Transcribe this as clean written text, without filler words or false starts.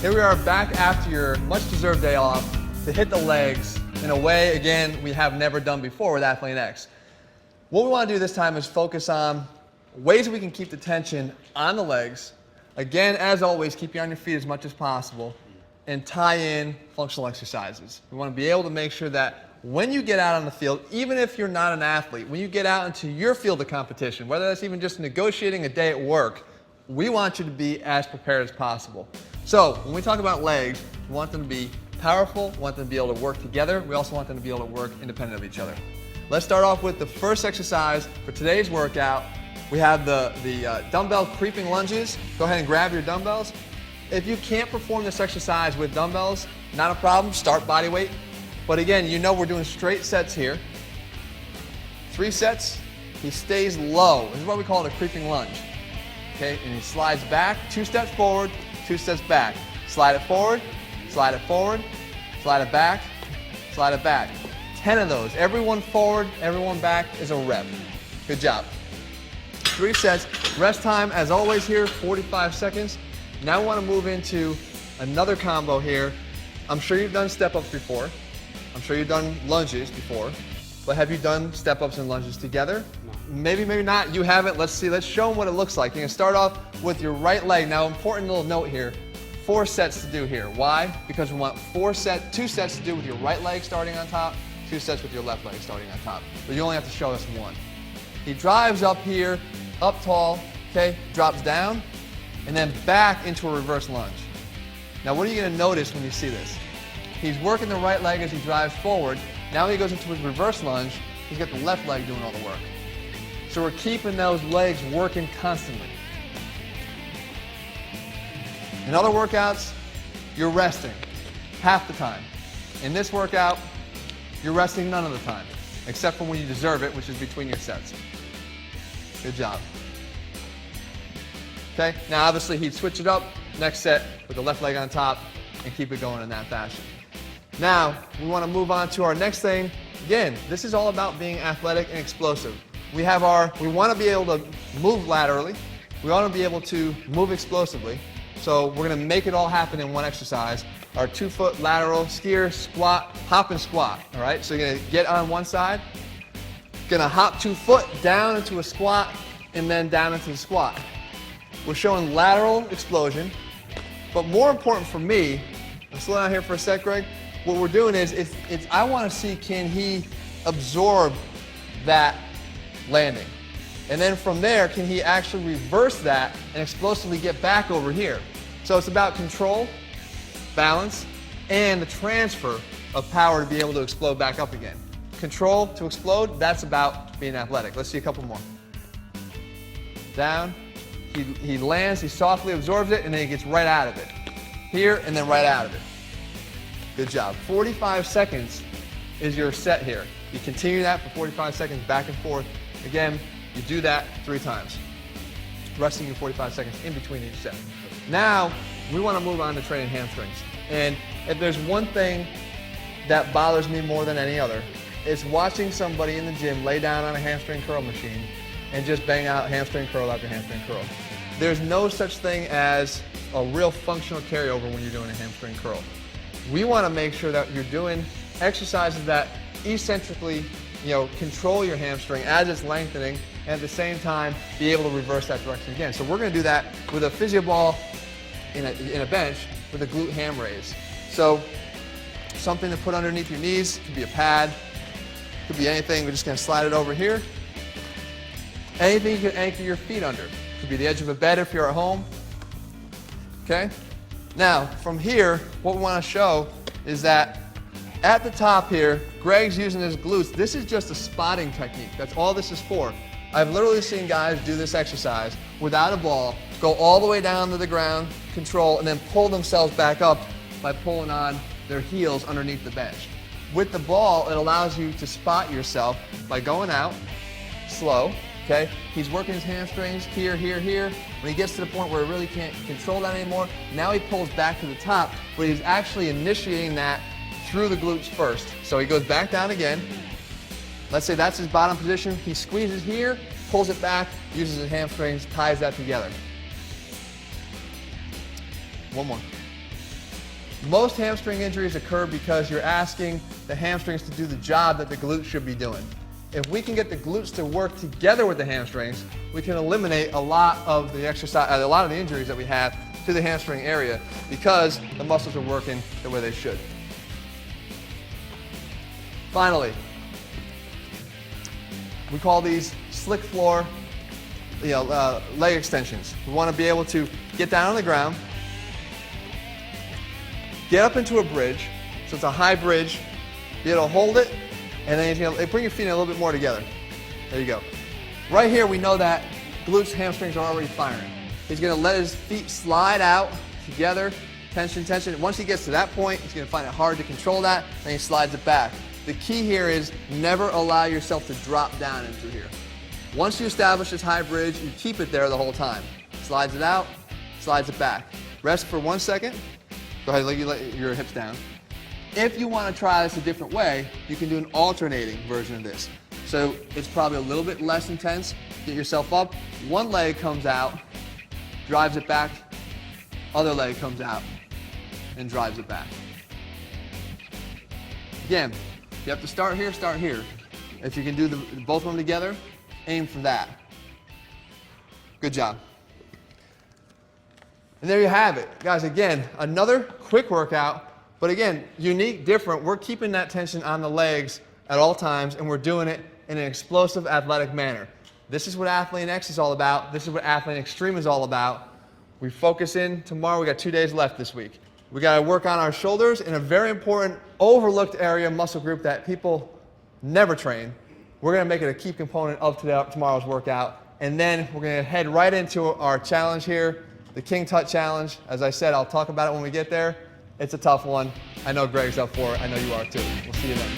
Here we are back after your much-deserved day off to hit the legs in a way, again, we have never done before with Athlete X. What we want to do this time is focus on ways that we can keep the tension on the legs. Again, as always, keep you on your feet as much as possible and tie in functional exercises. We want to be able to make sure that when you get out on the field, even if you're not an athlete, when you get out into your field of competition, whether that's even just negotiating a day at work, we want you to be as prepared as possible. So when we talk about legs, we want them to be powerful, we want them to be able to work together. We also want them to be able to work independent of each other. Let's start off with the first exercise for today's workout. We have the dumbbell creeping lunges. Go ahead and grab your dumbbells. If you can't perform this exercise with dumbbells, not a problem, start body weight. But again, you know we're doing straight sets here. 3 sets, he stays low. This is what we call it a creeping lunge. Okay, and he slides back, 2 steps forward, 2 steps back. Slide it forward, slide it forward, slide it back, slide it back. 10 of those. Everyone forward, everyone back is a rep. Good job. 3 sets. Rest time, as always here, 45 seconds. Now we want to move into another combo here. I'm sure you've done step-ups before. I'm sure you've done lunges before. But have you done step-ups and lunges together? No. Maybe, maybe not. You haven't. Let's see. Let's show them what it looks like. You're going to start off with your right leg. Now, important little note here. 4 sets to do here. Why? Because we want 2 sets to do with your right leg starting on top, 2 sets with your left leg starting on top. But you only have to show us 1. He drives up here, up tall, okay, drops down, and then back into a reverse lunge. Now, what are you going to notice when you see this? He's working the right leg as he drives forward. Now he goes into his reverse lunge. He's got the left leg doing all the work. So we're keeping those legs working constantly. In other workouts, you're resting half the time. In this workout, you're resting none of the time, except for when you deserve it, which is between your sets. Good job. Okay, now obviously he'd switch it up, next set with the left leg on top, and keep it going in that fashion. Now, we want to move on to our next thing. Again, this is all about being athletic and explosive. We want to be able to move laterally. We want to be able to move explosively. So we're going to make it all happen in one exercise. Our 2-foot lateral skier, squat, hop and squat. All right, so you're going to get on one side, going to hop 2 foot down into a squat, and then down into the squat. We're showing lateral explosion, but more important for me, let's slow down here for a sec, Greg. What we're doing is, I want to see, can he absorb that landing? And then from there, can he actually reverse that and explosively get back over here? So it's about control, balance, and the transfer of power to be able to explode back up again. Control to explode, that's about being athletic. Let's see a couple more. Down, he lands, he softly absorbs it, and then he gets right out of it. Here, and then right out of it. Good job. 45 seconds is your set here. You continue that for 45 seconds, back and forth. Again, you do that 3 times. Resting you 45 seconds in between each set. Now, we want to move on to training hamstrings. And if there's one thing that bothers me more than any other, it's watching somebody in the gym lay down on a hamstring curl machine and just bang out hamstring curl after hamstring curl. There's no such thing as a real functional carryover when you're doing a hamstring curl. We want to make sure that you're doing exercises that eccentrically, control your hamstring as it's lengthening, and at the same time be able to reverse that direction again. So we're going to do that with a physio ball in a bench with a glute ham raise. So something to put underneath your knees, could be a pad, could be anything. We're just going to slide it over here. Anything you can anchor your feet under. Could be the edge of a bed if you're at home. Okay? Now, from here, what we want to show is that at the top here, Greg's using his glutes. This is just a spotting technique. That's all this is for. I've literally seen guys do this exercise without a ball, go all the way down to the ground, control, and then pull themselves back up by pulling on their heels underneath the bench. With the ball, it allows you to spot yourself by going out, slow, okay? He's working his hamstrings here, here, here. When he gets to the point where he really can't control that anymore, now he pulls back to the top, but he's actually initiating that through the glutes first. So he goes back down again. Let's say that's his bottom position. He squeezes here, pulls it back, uses his hamstrings, ties that together. One more. Most hamstring injuries occur because you're asking the hamstrings to do the job that the glutes should be doing. If we can get the glutes to work together with the hamstrings, we can eliminate a lot of the injuries that we have to the hamstring area because the muscles are working the way they should. Finally, we call these slick floor leg extensions. We want to be able to get down on the ground, get up into a bridge, so it's a high bridge, be able to hold it, and then you're going to bring your feet a little bit more together. There you go. Right here we know that glutes, hamstrings are already firing. He's going to let his feet slide out together, tension, tension. Once he gets to that point, he's going to find it hard to control that, and he slides it back. The key here is never allow yourself to drop down into here. Once you establish this high bridge, you keep it there the whole time. Slides it out, slides it back. Rest for 1 second. Go ahead, let your hips down. If you want to try this a different way, you can do an alternating version of this. So it's probably a little bit less intense. Get yourself up, one leg comes out, drives it back, other leg comes out and drives it back. Again, you have to start here, start here. If you can do both of them together, aim for that. Good job. And there you have it. Guys, again, another quick workout, but again, unique, different. We're keeping that tension on the legs at all times, and we're doing it in an explosive, athletic manner. This is what Athlete X is all about. This is what Athlete Extreme is all about. We focus in tomorrow. We got 2 days left this week. We got to work on our shoulders in a very important, overlooked area, muscle group that people never train. We're going to make it a key component of tomorrow's workout. And then we're going to head right into our challenge here, the King Tut Challenge. As I said, I'll talk about it when we get there. It's a tough one. I know Greg's up for it. I know you are too. We'll see you then.